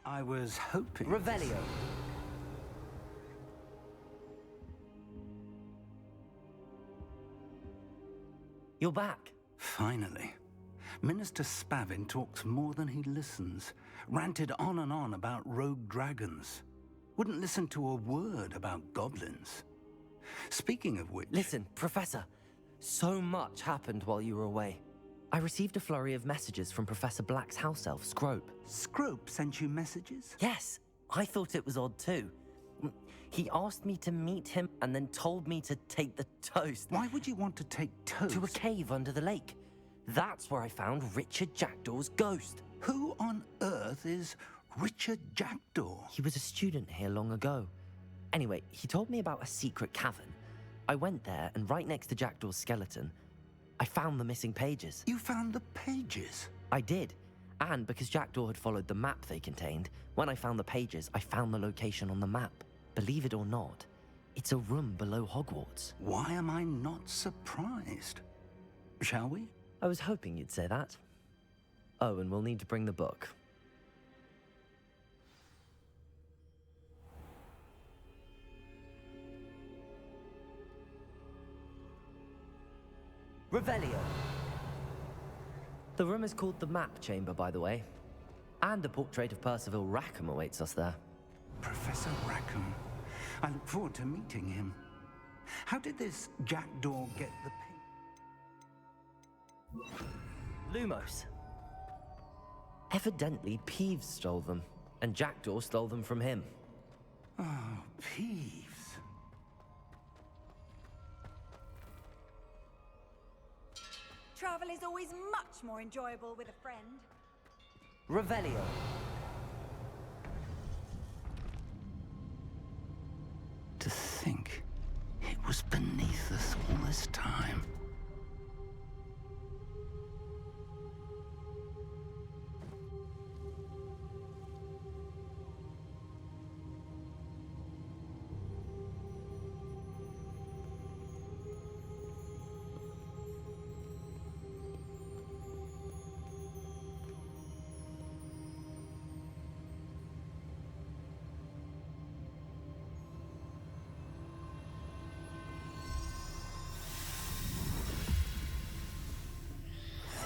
I was hoping... Revelio. You're back. Finally. Minister Spavin talks more than he listens. Ranted on and on about rogue dragons. Wouldn't listen to a word about goblins. Speaking of which... Listen, Professor. So much happened while you were away. I received a flurry of messages from Professor Black's house elf, Scrope. Scrope sent you messages? Yes, I thought it was odd too. He asked me to meet him and then told me to take the toast. Why would you want to take toast? To a cave under the lake. That's where I found Richard Jackdaw's ghost. Who on earth is Richard Jackdaw? He was a student here long ago. Anyway, he told me about a secret cavern. I went there, and right next to Jackdaw's skeleton, I found the missing pages. You found the pages? I did. And because Jackdaw had followed the map they contained, when I found the pages, I found the location on the map. Believe it or not, it's a room below Hogwarts. Why am I not surprised? Shall we? I was hoping you'd say that. Oh, and we'll need to bring the book. Revelio. The room is called the Map Chamber, by the way. And a portrait of Percival Rackham awaits us there. Professor Rackham. I look forward to meeting him. How did this Jackdaw get the Lumos. Evidently, Peeves stole them, and Jackdaw stole them from him. Oh, Peeves. Travel is always much more enjoyable with a friend. Revelio. To think it was beneath us all this time.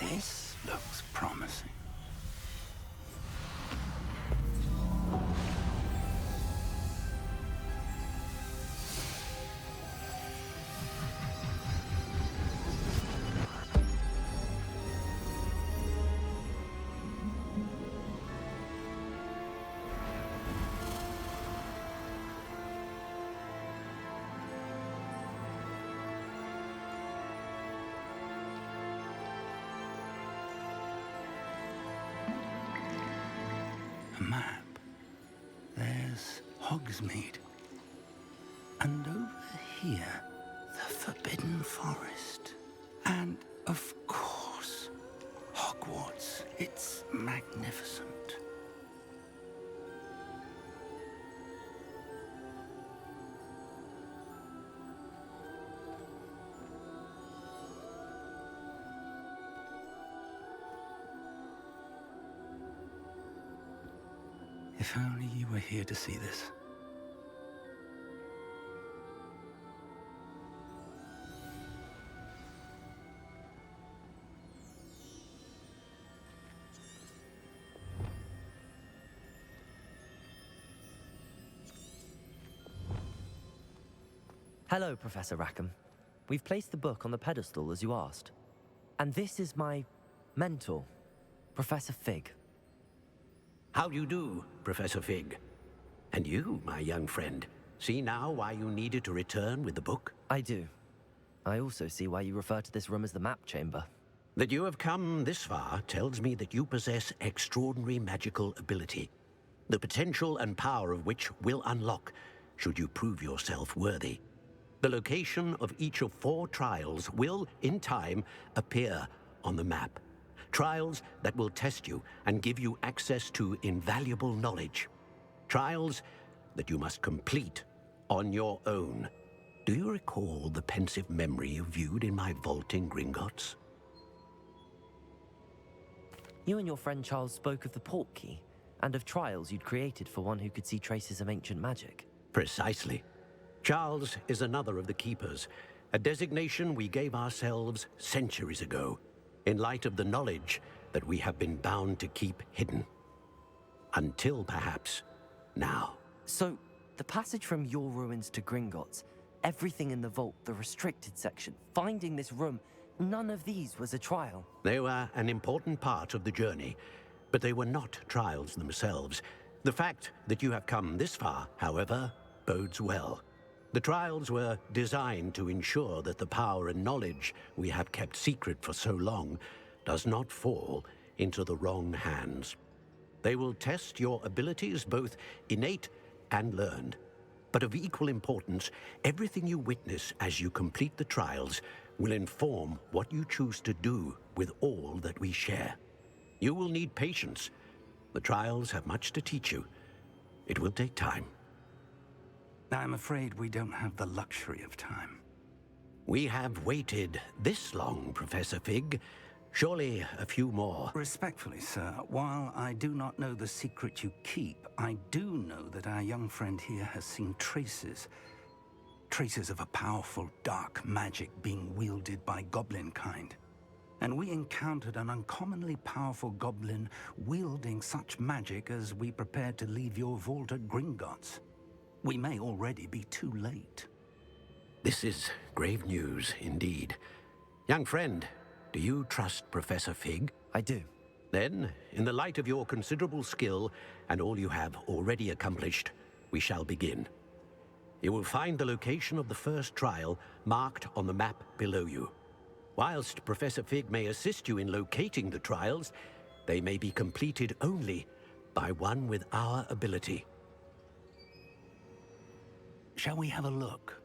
This looks promising. Map. There's Hogsmeade. And over here, the Forbidden Forest. And, of course, Hogwarts. It's magnificent. If only you were here to see this. Hello, Professor Rackham. We've placed the book on the pedestal as you asked. And this is my mentor, Professor Fig. How do you do, Professor Fig? And you, my young friend, see now why you needed to return with the book? I do. I also see why you refer to this room as the Map Chamber. That you have come this far tells me that you possess extraordinary magical ability, the potential and power of which will unlock should you prove yourself worthy. The location of each of 4 trials will, in time, appear on the map. Trials that will test you and give you access to invaluable knowledge. Trials that you must complete on your own. Do you recall the pensive memory you viewed in my vault in Gringotts? You and your friend Charles spoke of the Portkey And of trials you'd created for one who could see traces of ancient magic. Precisely. Charles is another of the Keepers, a designation we gave ourselves centuries ago, in light of the knowledge that we have been bound to keep hidden. Until perhaps now. So, the passage from your ruins to Gringotts, everything in the vault, the restricted section, finding this room, none of these was a trial. They were an important part of the journey, but they were not trials themselves. The fact that you have come this far, however, bodes well. The trials were designed to ensure that the power and knowledge we have kept secret for so long does not fall into the wrong hands. They will test your abilities, both innate and learned. But of equal importance, everything you witness as you complete the trials will inform what you choose to do with all that we share. You will need patience. The trials have much to teach you. It will take time. I'm afraid we don't have the luxury of time. We have waited this long, Professor Fig. Surely a few more. Respectfully, sir, while I do not know the secret you keep, I do know that our young friend here has seen traces of a powerful dark magic being wielded by goblin kind. And we encountered an uncommonly powerful goblin wielding such magic as we prepared to leave your vault at Gringotts. We may already be too late. This is grave news indeed. Young friend, do you trust Professor Fig? I do. Then, in the light of your considerable skill and all you have already accomplished, we shall begin. You will find the location of the first trial marked on the map below you. Whilst Professor Fig may assist you in locating the trials, they may be completed only by one with our ability. Shall we have a look?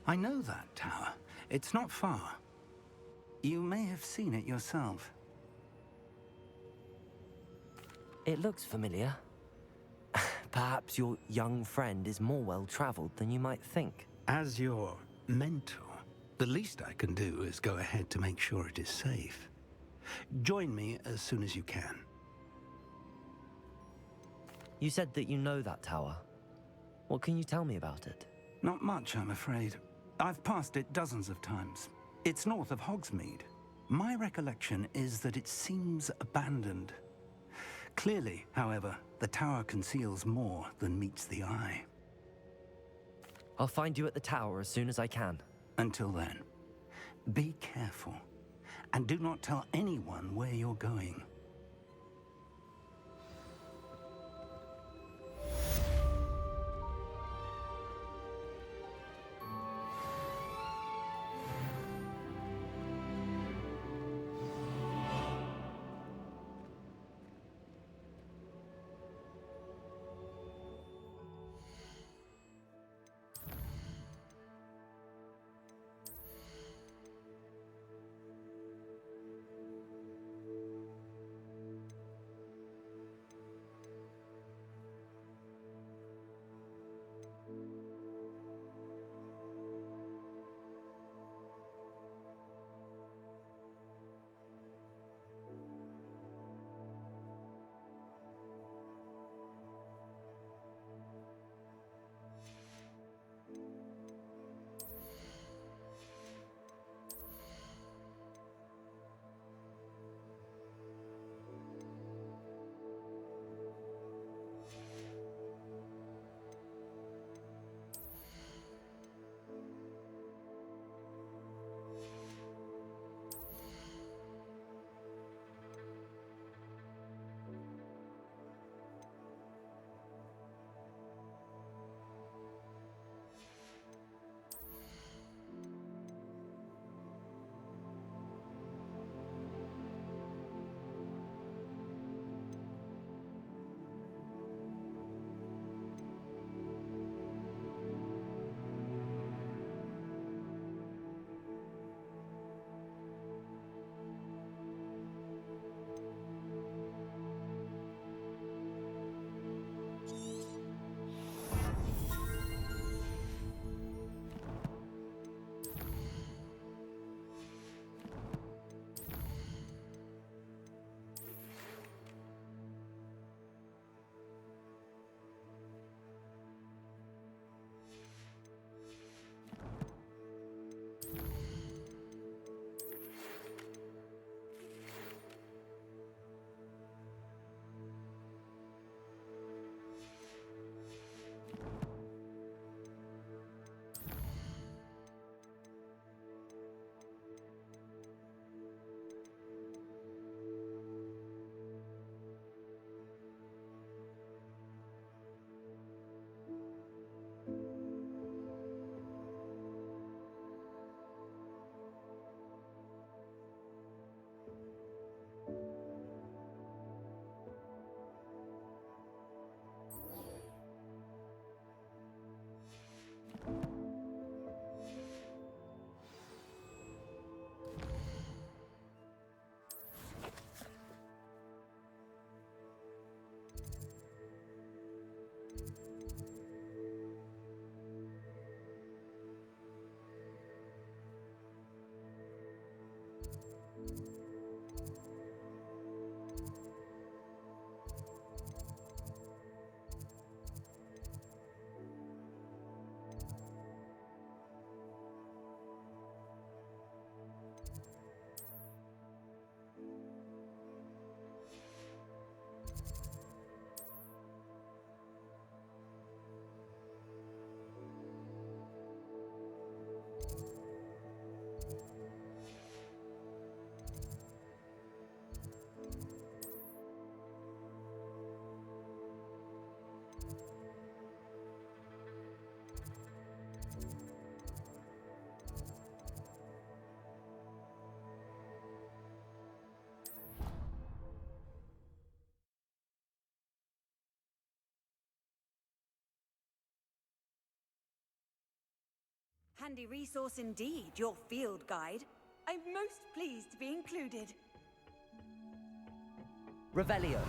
I know that tower. It's not far. You may have seen it yourself. It looks familiar. Perhaps your young friend is more well-traveled than you might think. As your mentor, the least I can do is go ahead to make sure it is safe. Join me as soon as you can. You said that you know that tower. What can you tell me about it? Not much, I'm afraid. I've passed it dozens of times. It's north of Hogsmeade. My recollection is that it seems abandoned. Clearly, however, the tower conceals more than meets the eye. I'll find you at the tower as soon as I can. Until then, be careful, and do not tell anyone where you're going. Handy resource indeed, your field guide. I'm most pleased to be included. Revelio.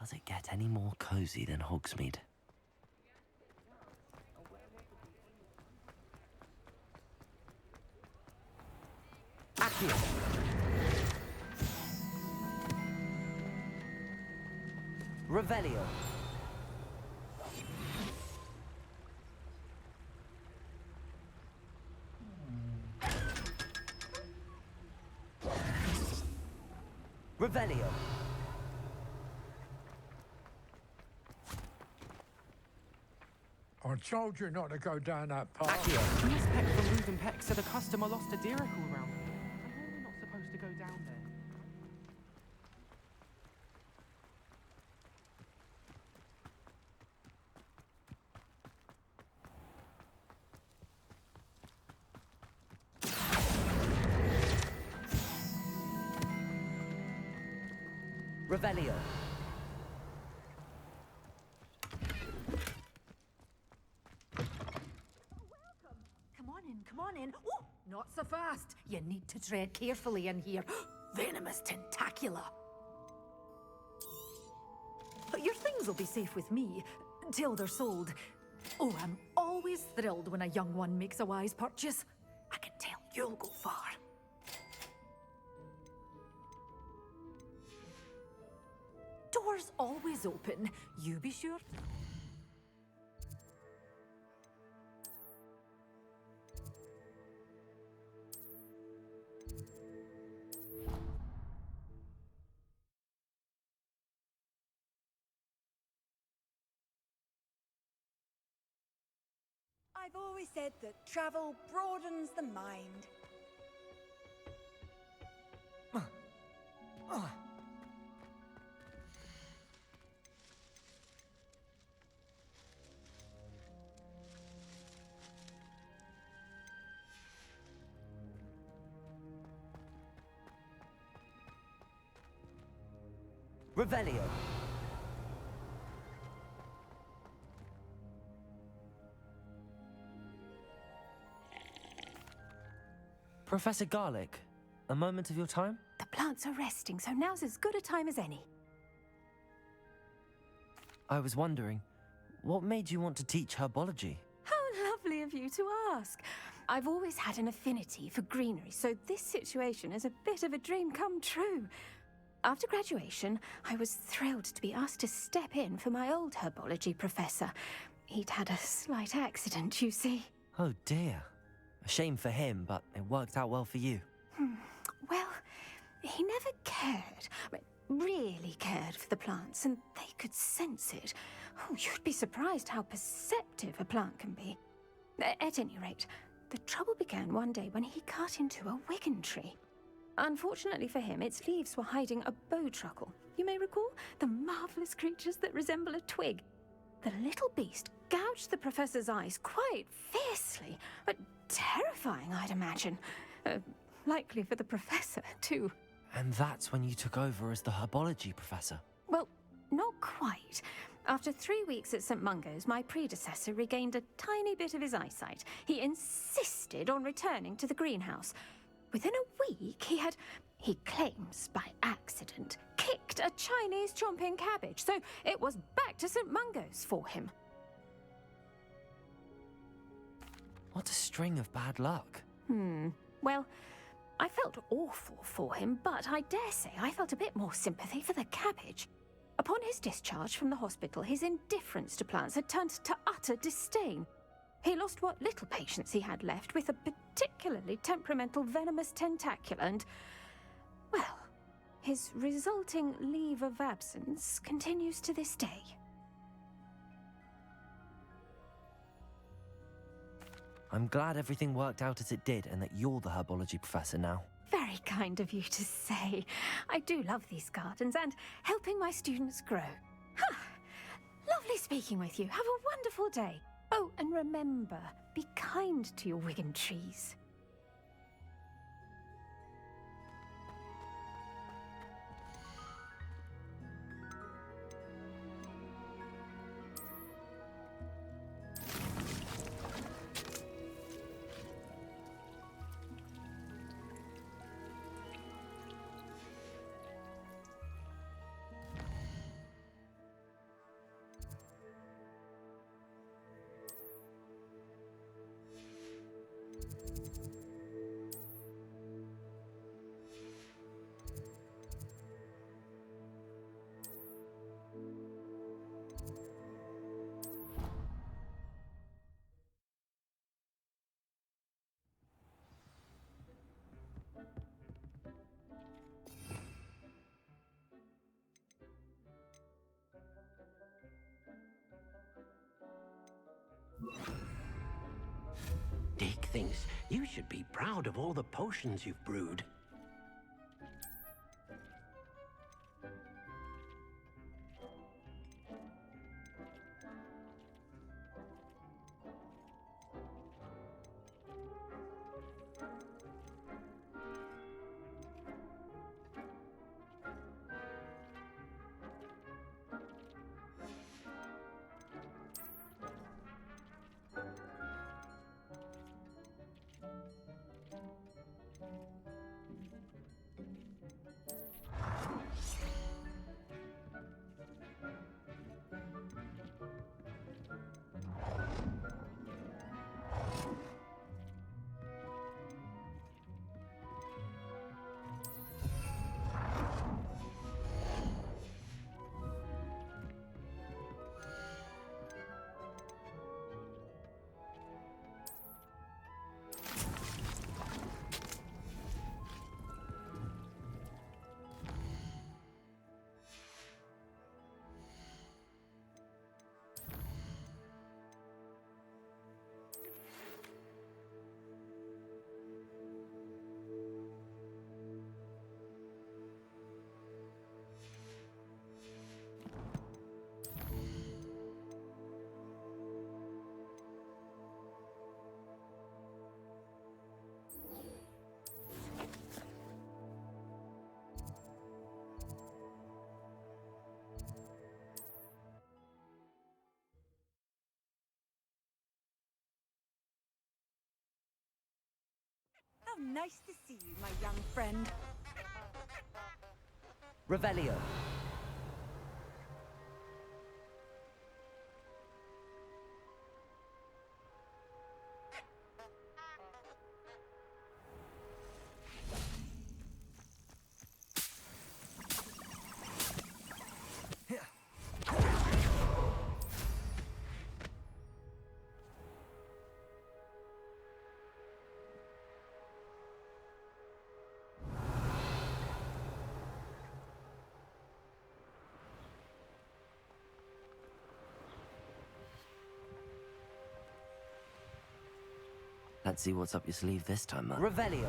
Does it get any more cozy than Hogsmeade? Accio! Revelio! Revelio! I told you not to go down that path. Accio! Miss Peck from Ruden Peck said a customer lost a deer all around there. I know we're not supposed to go down there. Revelio! Come on in. Oh, not so fast. You need to tread carefully in here. Venomous tentacula. Your things will be safe with me, till they're sold. Oh, I'm always thrilled when a young one makes a wise purchase. I can tell you'll go far. Doors always open. You be sure. I've always said that travel broadens the mind. Revelio! Professor Garlic, a moment of your time? The plants are resting, so now's as good a time as any. I was wondering, what made you want to teach herbology? How lovely of you to ask. I've always had an affinity for greenery, so this situation is a bit of a dream come true. After graduation, I was thrilled to be asked to step in for my old herbology professor. He'd had a slight accident, you see. Oh dear. A shame for him, but it worked out well for you. Well, he never cared, really cared for the plants, and they could sense it. Oh, you'd be surprised how perceptive a plant can be. At any rate, the trouble began one day when he cut into a Wigan tree. Unfortunately for him, its leaves were hiding a bowtruckle. You may recall the marvelous creatures that resemble a twig. The little beast gouged the professor's eyes quite fiercely, but terrifying, I'd imagine. Likely for the professor, too. And that's when you took over as the herbology professor. Well, not quite. After 3 weeks at St. Mungo's, my predecessor regained a tiny bit of his eyesight. He insisted on returning to the greenhouse. Within a week, he claims by accident, kicked a Chinese chomping cabbage, so it was back to St. Mungo's for him. What a string of bad luck. Well, I felt awful for him, but I dare say I felt a bit more sympathy for the cabbage. Upon his discharge from the hospital, his indifference to plants had turned to utter disdain. He lost what little patience he had left with a particularly temperamental venomous tentacula and, well, his resulting leave of absence continues to this day. I'm glad everything worked out as it did and that you're the herbology professor now. Very kind of you to say. I do love these gardens and helping my students grow. Lovely speaking with you. Have a wonderful day. Oh, and remember, be kind to your Wigan trees. Dick thinks you should be proud of all the potions you've brewed. How nice to see you, my young friend. Revelio. Let's see what's up your sleeve this time, man. Revelio.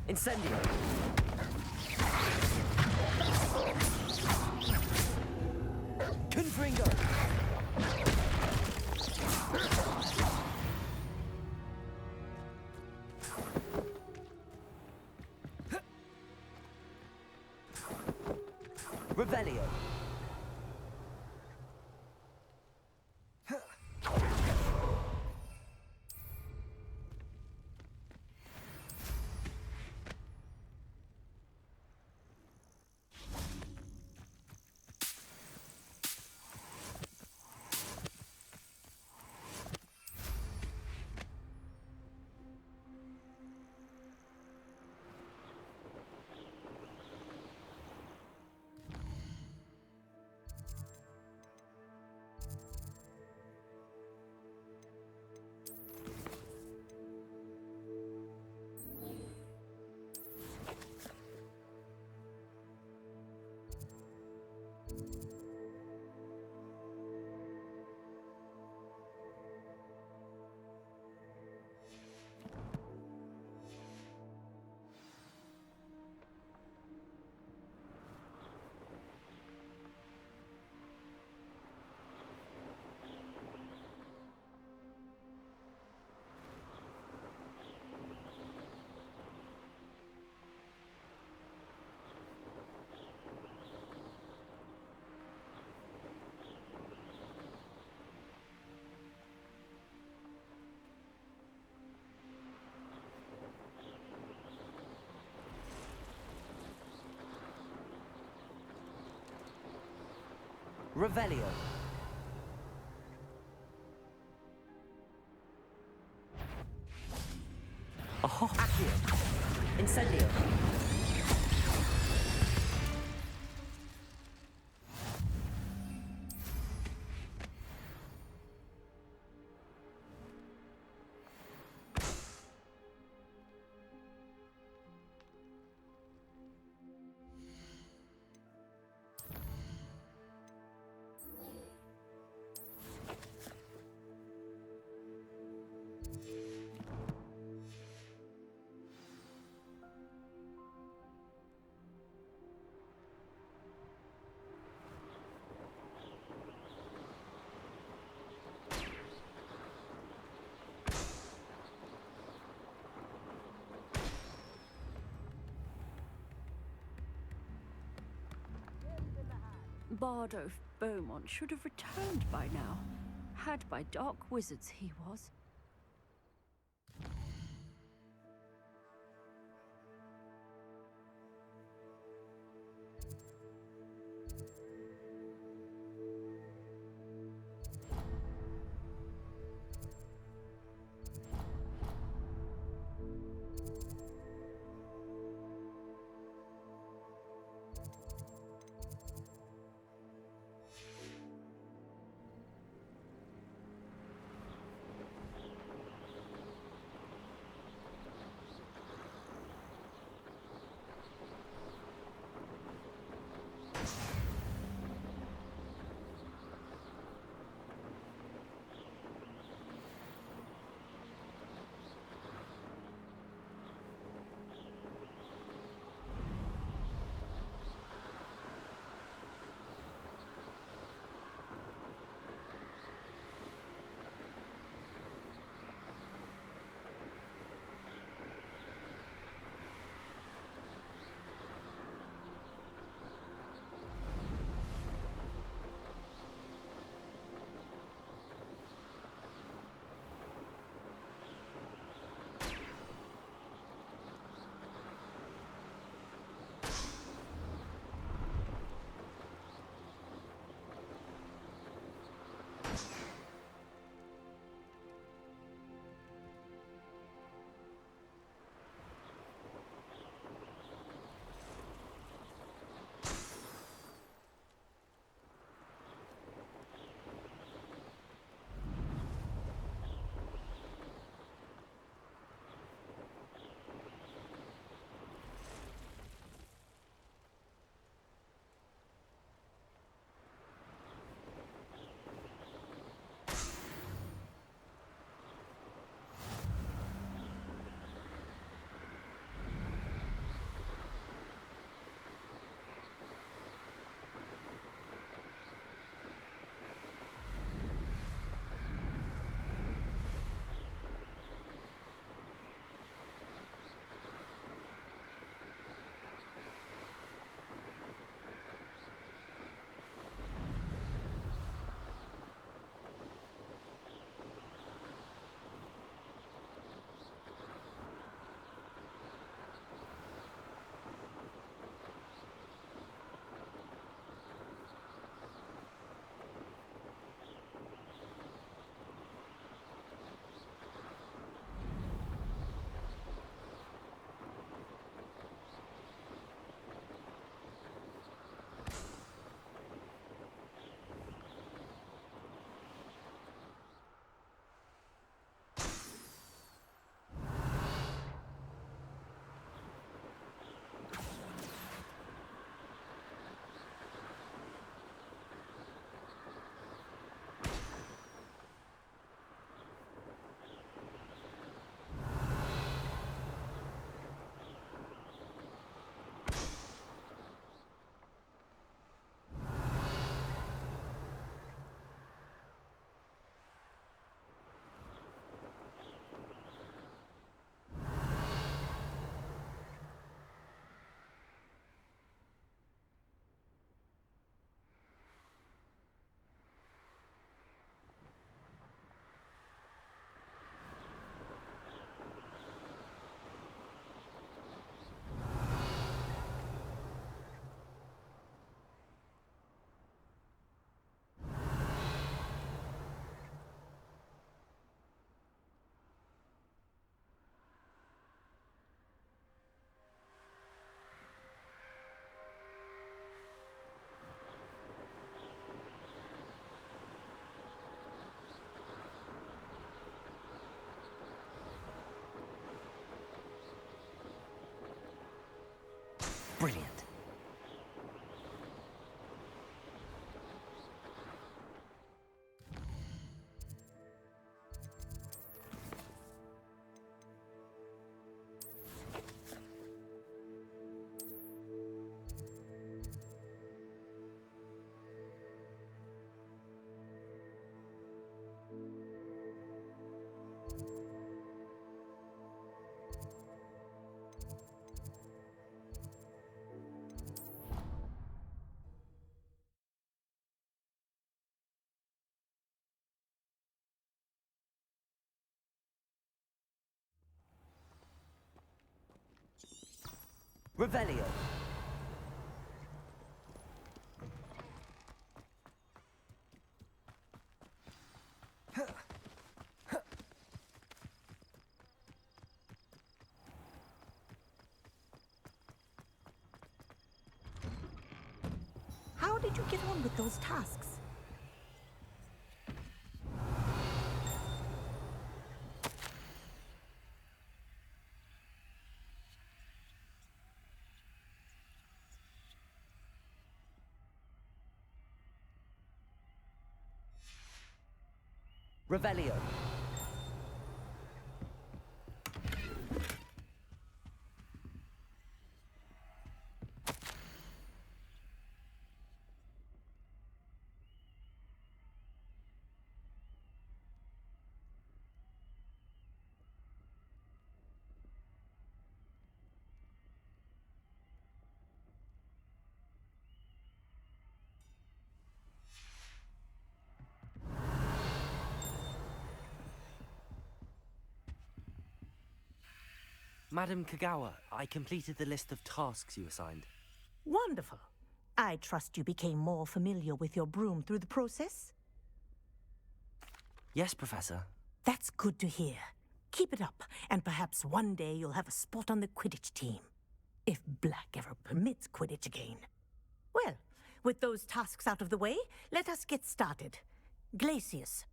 Incendio! Confringo! Revelio! Revelio. Oh, Accio. Incendio. Bardo Beaumont should have returned by now. Had by dark wizards he was. Brilliant. Revelio. How did you get on with those tasks? Revelio. Madam Kagawa, I completed the list of tasks you assigned. Wonderful. I trust you became more familiar with your broom through the process? Yes, Professor. That's good to hear. Keep it up, and perhaps one day you'll have a spot on the Quidditch team. If Black ever permits Quidditch again. Well, with those tasks out of the way, let us get started. Glacius.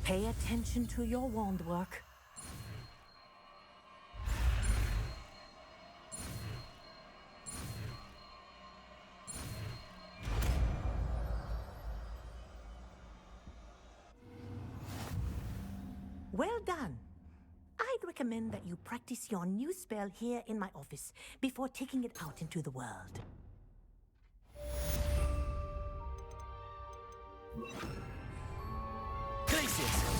Pay attention to your wand work. Well done. I'd recommend that you practice your new spell here in my office before taking it out into the world. Glacius!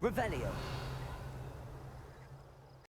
Revelio.